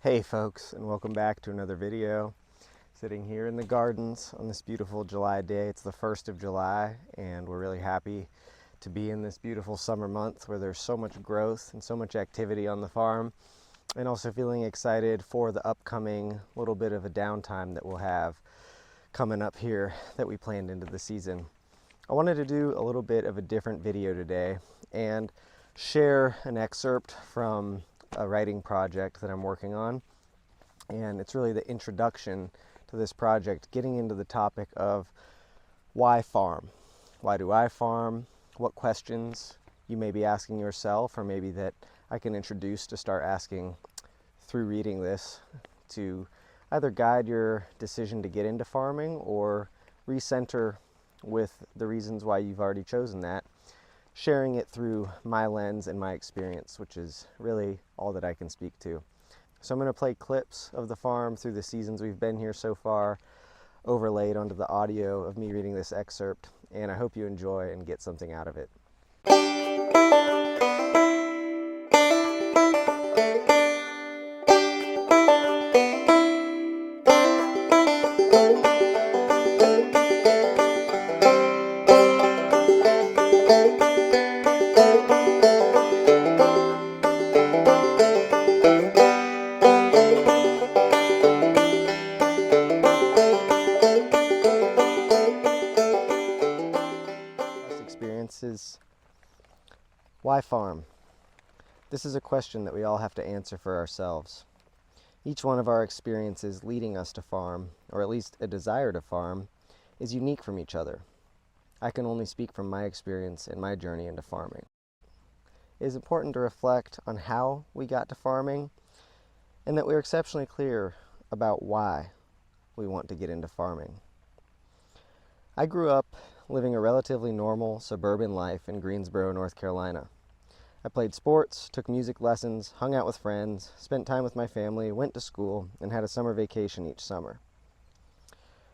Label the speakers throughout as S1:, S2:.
S1: Hey folks, and welcome back to another video. Sitting here in the gardens on this beautiful July day. It's the 1st of July, and we're really happy to be in this beautiful summer month where there's so much growth and so much activity on the farm, and also feeling excited for the upcoming little bit of a downtime that we'll have coming up here that we planned into the season. I wanted to do a little bit of a different video today and share an excerpt from a writing project that I'm working on, and it's really the introduction to this project, getting into the topic of why farm? Why do I farm? What questions you may be asking yourself, or maybe that I can introduce to start asking through reading this, to either guide your decision to get into farming or recenter with the reasons why you've already chosen that, sharing it through my lens and my experience, which is really all that I can speak to. So I'm going to play clips of the farm through the seasons we've been here so far, overlaid onto the audio of me reading this excerpt, and I hope you enjoy and get something out of it. Experiences. Why farm? This is a question that we all have to answer for ourselves. Each one of our experiences leading us to farm, or at least a desire to farm, is unique from each other. I can only speak from my experience and my journey into farming. It is important to reflect on how we got to farming, and that we're exceptionally clear about why we want to get into farming. I grew up living a relatively normal suburban life in Greensboro, North Carolina. I played sports, took music lessons, hung out with friends, spent time with my family, went to school, and had a summer vacation each summer.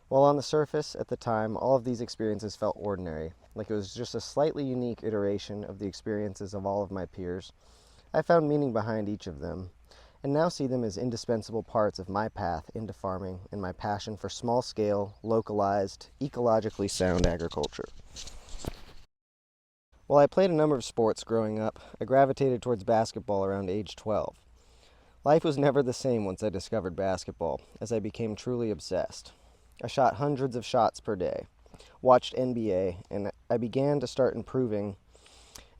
S1: While on the surface, at the time, all of these experiences felt ordinary, like it was just a slightly unique iteration of the experiences of all of my peers, I found meaning behind each of them, and now see them as indispensable parts of my path into farming and my passion for small-scale, localized, ecologically sound agriculture. While I played a number of sports growing up, I gravitated towards basketball around age 12. Life was never the same once I discovered basketball, as I became truly obsessed. I shot hundreds of shots per day, watched NBA, and I began to start improving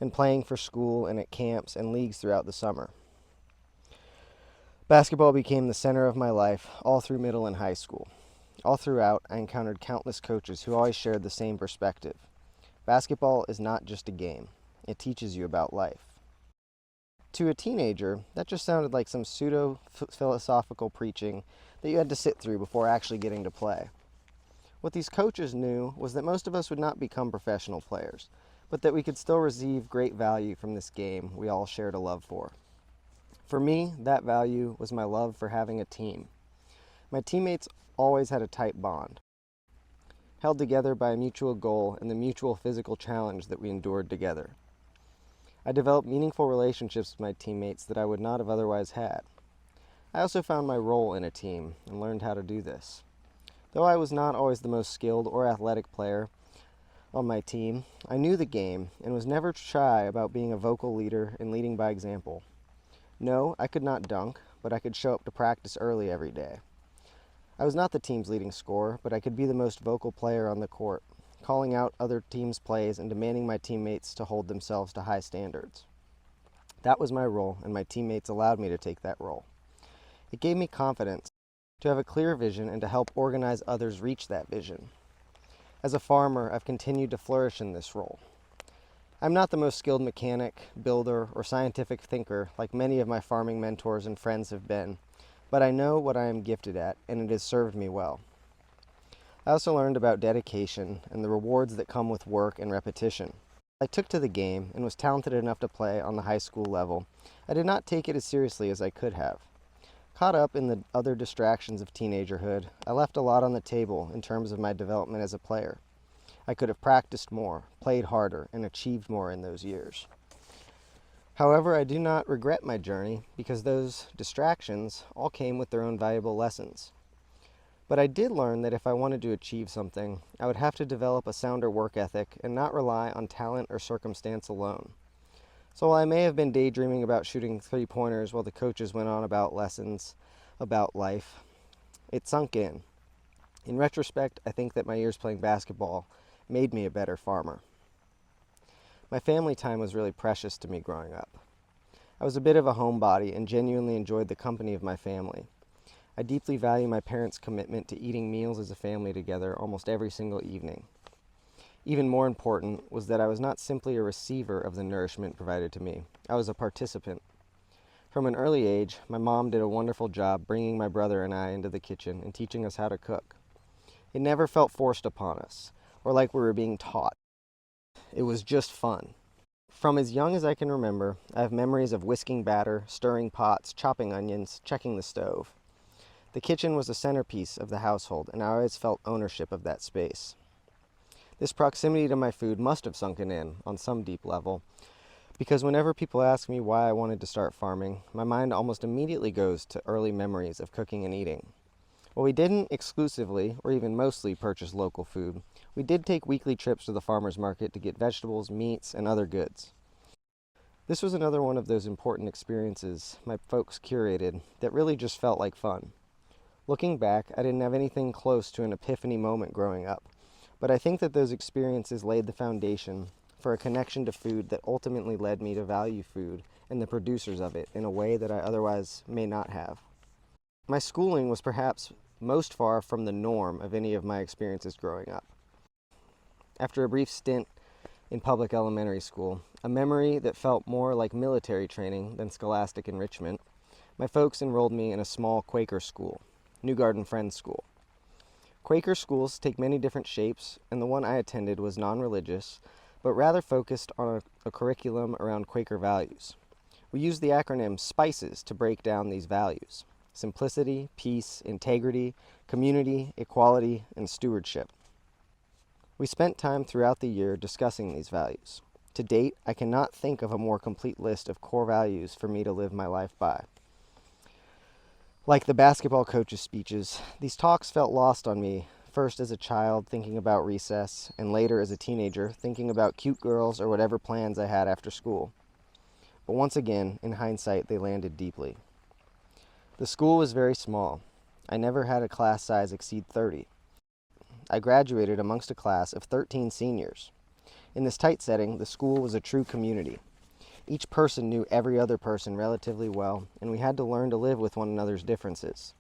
S1: and playing for school and at camps and leagues throughout the summer. Basketball became the center of my life all through middle and high school. All throughout, I encountered countless coaches who always shared the same perspective. Basketball is not just a game. It teaches you about life. To a teenager, that just sounded like some pseudo-philosophical preaching that you had to sit through before actually getting to play. What these coaches knew was that most of us would not become professional players, but that we could still receive great value from this game we all shared a love for. For me, that value was my love for having a team. My teammates always had a tight bond, held together by a mutual goal and the mutual physical challenge that we endured together. I developed meaningful relationships with my teammates that I would not have otherwise had. I also found my role in a team and learned how to do this. Though I was not always the most skilled or athletic player on my team, I knew the game and was never shy about being a vocal leader and leading by example. No, I could not dunk, but I could show up to practice early every day. I was not the team's leading scorer, but I could be the most vocal player on the court, calling out other teams' plays and demanding my teammates to hold themselves to high standards. That was my role, and my teammates allowed me to take that role. It gave me confidence to have a clear vision and to help organize others reach that vision. As a farmer, I've continued to flourish in this role. I'm not the most skilled mechanic, builder, or scientific thinker like many of my farming mentors and friends have been, but I know what I am gifted at, and it has served me well. I also learned about dedication and the rewards that come with work and repetition. I took to the game and was talented enough to play on the high school level. I did not take it as seriously as I could have. Caught up in the other distractions of teenagerhood, I left a lot on the table in terms of my development as a player. I could have practiced more, played harder, and achieved more in those years. However, I do not regret my journey because those distractions all came with their own valuable lessons. But I did learn that if I wanted to achieve something, I would have to develop a sounder work ethic and not rely on talent or circumstance alone. So while I may have been daydreaming about shooting three-pointers while the coaches went on about lessons about life, it sunk in. In retrospect, I think that my years playing basketball made me a better farmer. My family time was really precious to me growing up. I was a bit of a homebody and genuinely enjoyed the company of my family. I deeply value my parents' commitment to eating meals as a family together almost every single evening. Even more important was that I was not simply a receiver of the nourishment provided to me. I was a participant. From an early age, my mom did a wonderful job bringing my brother and I into the kitchen and teaching us how to cook. It never felt forced upon us, or like we were being taught. It was just fun. From as young as I can remember, I have memories of whisking batter, stirring pots, chopping onions, checking the stove. The kitchen was the centerpiece of the household, and I always felt ownership of that space. This proximity to my food must have sunken in on some deep level, because whenever people ask me why I wanted to start farming, my mind almost immediately goes to early memories of cooking and eating. While we didn't exclusively, or even mostly, purchase local food, we did take weekly trips to the farmer's market to get vegetables, meats, and other goods. This was another one of those important experiences my folks curated that really just felt like fun. Looking back, I didn't have anything close to an epiphany moment growing up, but I think that those experiences laid the foundation for a connection to food that ultimately led me to value food and the producers of it in a way that I otherwise may not have. My schooling was perhaps most far from the norm of any of my experiences growing up. After a brief stint in public elementary school, a memory that felt more like military training than scholastic enrichment, my folks enrolled me in a small Quaker school, New Garden Friends School. Quaker schools take many different shapes, and the one I attended was non-religious, but rather focused on a curriculum around Quaker values. We used the acronym SPICES to break down these values: simplicity, peace, integrity, community, equality, and stewardship. We spent time throughout the year discussing these values. To date, I cannot think of a more complete list of core values for me to live my life by. Like the basketball coaches' speeches, these talks felt lost on me, first as a child thinking about recess, and later as a teenager thinking about cute girls or whatever plans I had after school. But once again, in hindsight, they landed deeply. The school was very small. I never had a class size exceed 30. I graduated amongst a class of 13 seniors. In this tight setting, the school was a true community. Each person knew every other person relatively well, and we had to learn to live with one another's differences.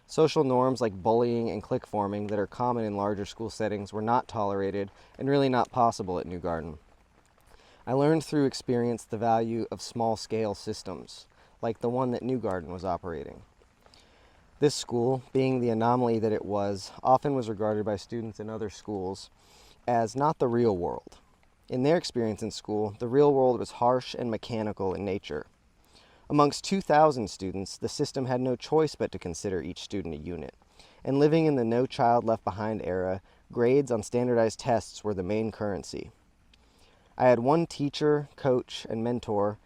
S1: Social norms like bullying and clique forming that are common in larger school settings were not tolerated and really not possible at New Garden. I learned through experience the value of small-scale systems, like the one that New Garden was operating. This school, being the anomaly that it was, often was regarded by students in other schools as not the real world. In their experience in school, the real world was harsh and mechanical in nature. Amongst 2,000 students, the system had no choice but to consider each student a unit. And living in the No Child Left Behind era, grades on standardized tests were the main currency. I had one teacher, coach, and mentor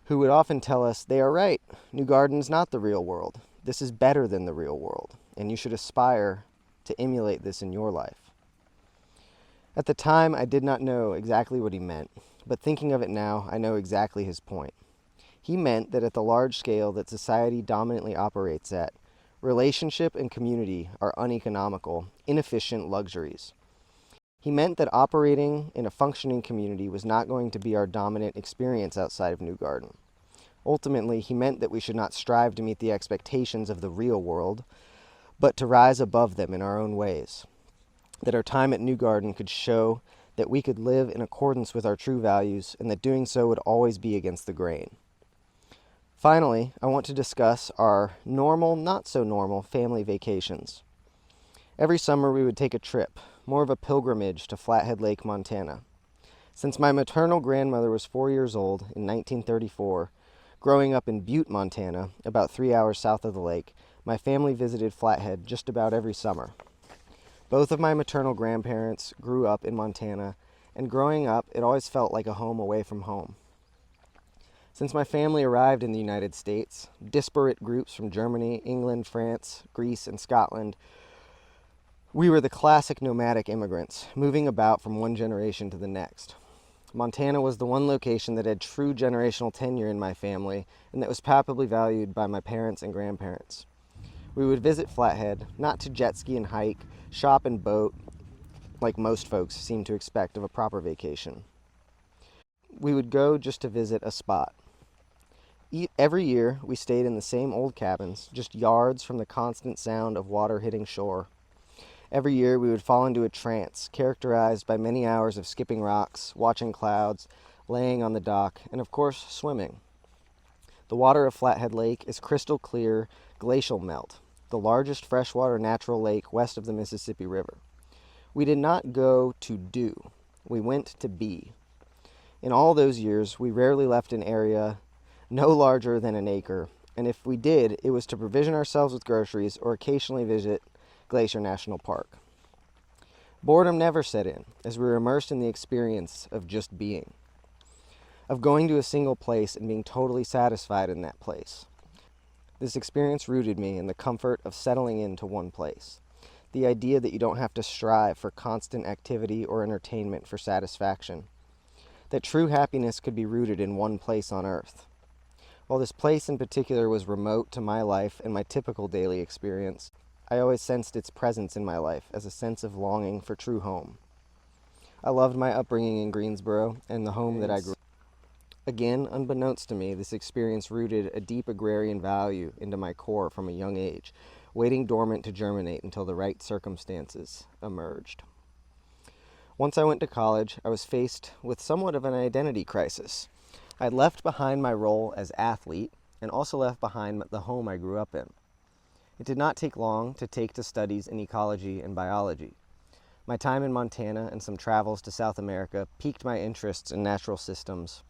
S1: who would often tell us, "They are right. New Garden's not the real world. This is better than the real world, and you should aspire to emulate this in your life." At the time, I did not know exactly what he meant, but thinking of it now, I know exactly his point. He meant that at the large scale that society dominantly operates at, relationship and community are uneconomical, inefficient luxuries. He meant that operating in a functioning community was not going to be our dominant experience outside of New Garden. Ultimately, he meant that we should not strive to meet the expectations of the real world, but to rise above them in our own ways. That our time at New Garden could show that we could live in accordance with our true values, and that doing so would always be against the grain. Finally, I want to discuss our normal, not so normal family vacations. Every summer we would take a trip, more of a pilgrimage to Flathead Lake, Montana. Since my maternal grandmother was 4 years old in 1934, growing up in Butte, Montana, about 3 hours south of the lake, my family visited Flathead just about every summer. Both of my maternal grandparents grew up in Montana, and growing up, it always felt like a home away from home. Since my family arrived in the United States, disparate groups from Germany, England, France, Greece, and Scotland, we were the classic nomadic immigrants, moving about from one generation to the next. Montana was the one location that had true generational tenure in my family and that was palpably valued by my parents and grandparents. We would visit Flathead, not to jet ski and hike, shop and boat, like most folks seem to expect of a proper vacation. We would go just to visit a spot. Every year, we stayed in the same old cabins, just yards from the constant sound of water hitting shore. Every year, we would fall into a trance, characterized by many hours of skipping rocks, watching clouds, laying on the dock, and of course, swimming. The water of Flathead Lake is crystal clear glacial melt, the largest freshwater natural lake west of the Mississippi River. We did not go to do, we went to be. In all those years, we rarely left an area no larger than an acre, and if we did, it was to provision ourselves with groceries or occasionally visit Glacier National Park. Boredom never set in, as we were immersed in the experience of just being, of going to a single place and being totally satisfied in that place. This experience rooted me in the comfort of settling into one place, the idea that you don't have to strive for constant activity or entertainment for satisfaction, that true happiness could be rooted in one place on earth. While this place in particular was remote to my life and my typical daily experience, I always sensed its presence in my life as a sense of longing for true home. I loved my upbringing in Greensboro and the home that I grew up. Again, unbeknownst to me, this experience rooted a deep agrarian value into my core from a young age, waiting dormant to germinate until the right circumstances emerged. Once I went to college, I was faced with somewhat of an identity crisis. I had left behind my role as athlete and also left behind the home I grew up in. It did not take long to take to studies in ecology and biology. My time in Montana and some travels to South America piqued my interests in natural systems,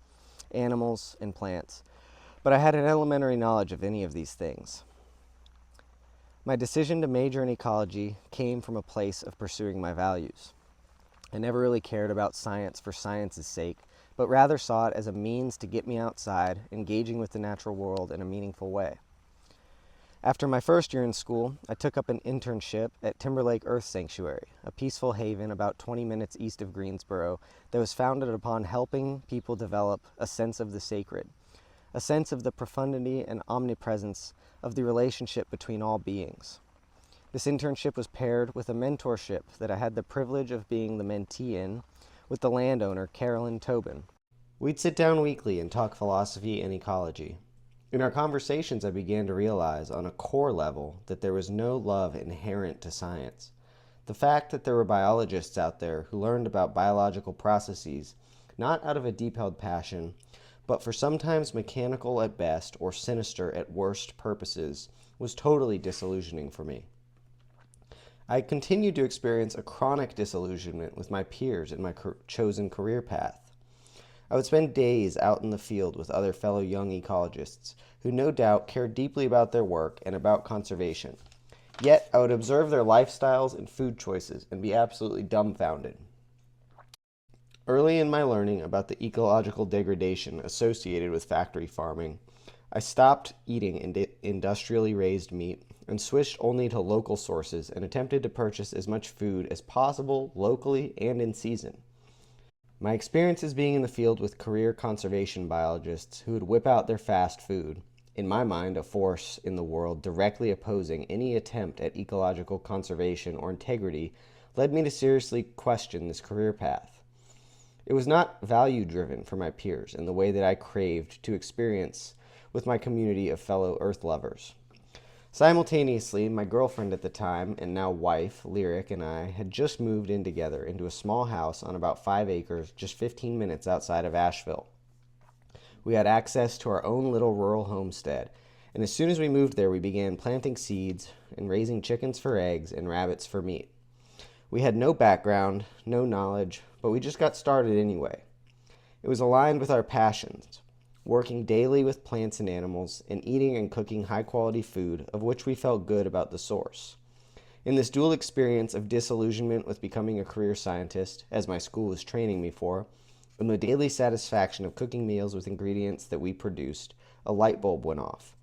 S1: animals, and plants, but I had an elementary knowledge of any of these things. My decision to major in ecology came from a place of pursuing my values. I never really cared about science for science's sake, but rather saw it as a means to get me outside, engaging with the natural world in a meaningful way. After my first year in school, I took up an internship at Timberlake Earth Sanctuary, a peaceful haven about 20 minutes east of Greensboro that was founded upon helping people develop a sense of the sacred, a sense of the profundity and omnipresence of the relationship between all beings. This internship was paired with a mentorship that I had the privilege of being the mentee in with the landowner, Carolyn Tobin. We'd sit down weekly and talk philosophy and ecology. In our conversations, I began to realize on a core level that there was no love inherent to science. The fact that there were biologists out there who learned about biological processes, not out of a deep-held passion, but for sometimes mechanical at best or sinister at worst purposes, was totally disillusioning for me. I continued to experience a chronic disillusionment with my peers in my chosen career path. I would spend days out in the field with other fellow young ecologists who no doubt cared deeply about their work and about conservation. Yet I would observe their lifestyles and food choices and be absolutely dumbfounded. Early in my learning about the ecological degradation associated with factory farming, I stopped eating industrially raised meat and switched only to local sources and attempted to purchase as much food as possible locally and in season. My experiences being in the field with career conservation biologists who would whip out their fast food, in my mind a force in the world directly opposing any attempt at ecological conservation or integrity, led me to seriously question this career path. It was not value-driven for my peers in the way that I craved to experience with my community of fellow Earth lovers. Simultaneously, my girlfriend at the time, and now wife, Lyric, and I had just moved in together into a small house on about 5 acres, just 15 minutes outside of Asheville. We had access to our own little rural homestead, and as soon as we moved there, we began planting seeds and raising chickens for eggs and rabbits for meat. We had no background, no knowledge, but we just got started anyway. It was aligned with our passions, working daily with plants and animals, and eating and cooking high-quality food of which we felt good about the source. In this dual experience of disillusionment with becoming a career scientist, as my school was training me for, From the daily satisfaction of cooking meals with ingredients that we produced, a light bulb went off.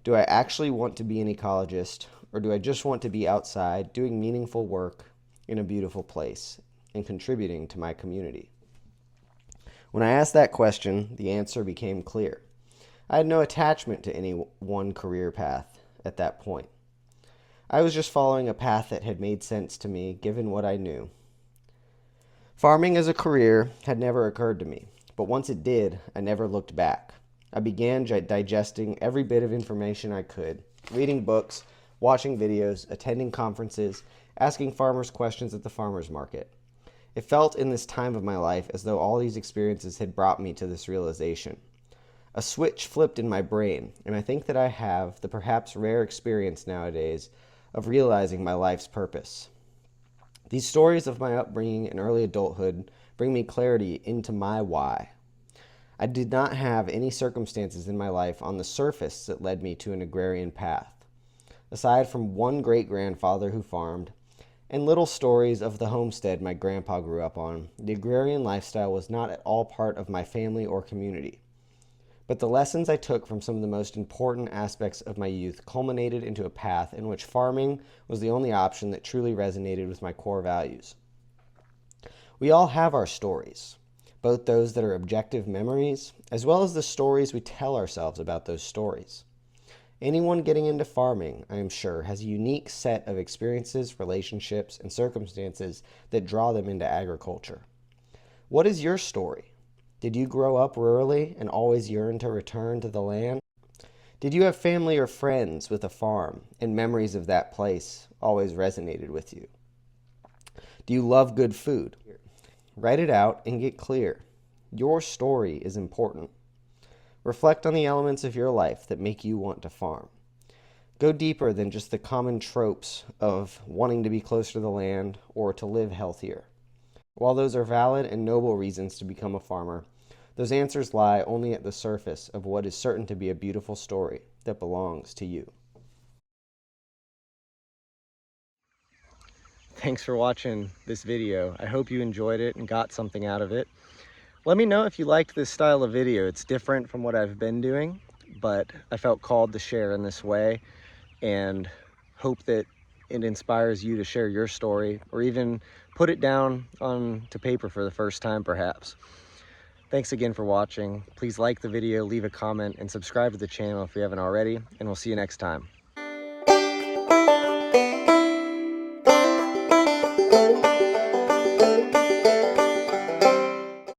S1: Do I actually want to be an ecologist, or do I just want to be outside doing meaningful work in a beautiful place and contributing to my community? When I asked that question, the answer became clear. I had no attachment to any one career path at that point. I was just following a path that had made sense to me given what I knew. Farming as a career had never occurred to me, but once it did, I never looked back. I began digesting every bit of information I could, reading books, watching videos, attending conferences, asking farmers questions at the farmers market. It felt in this time of my life as though all these experiences had brought me to this realization. A switch flipped in my brain, and I think that I have the perhaps rare experience nowadays of realizing my life's purpose. These stories of my upbringing and early adulthood bring me clarity into my why. I did not have any circumstances in my life on the surface that led me to an agrarian path. Aside from one great-grandfather who farmed, and little stories of the homestead my grandpa grew up on, the agrarian lifestyle was not at all part of my family or community. But the lessons I took from some of the most important aspects of my youth culminated into a path in which farming was the only option that truly resonated with my core values. We all have our stories, both those that are objective memories, as well as the stories we tell ourselves about those stories. Anyone getting into farming, I am sure, has a unique set of experiences, relationships, and circumstances that draw them into agriculture. What is your story? Did you grow up rurally and always yearn to return to the land? Did you have family or friends with a farm, and memories of that place always resonated with you? Do you love good food? Write it out and get clear. Your story is important. Reflect on the elements of your life that make you want to farm. Go deeper than just the common tropes of wanting to be closer to the land or to live healthier. While those are valid and noble reasons to become a farmer, those answers lie only at the surface of what is certain to be a beautiful story that belongs to you. Thanks for watching this video. I hope you enjoyed it and got something out of it. Let me know if you liked this style of video. It's different from what I've been doing, but I felt called to share in this way and hope that it inspires you to share your story or even put it down onto paper for the first time perhaps. Thanks again for watching. Please like the video, leave a comment, and subscribe to the channel if you haven't already, and we'll see you next time.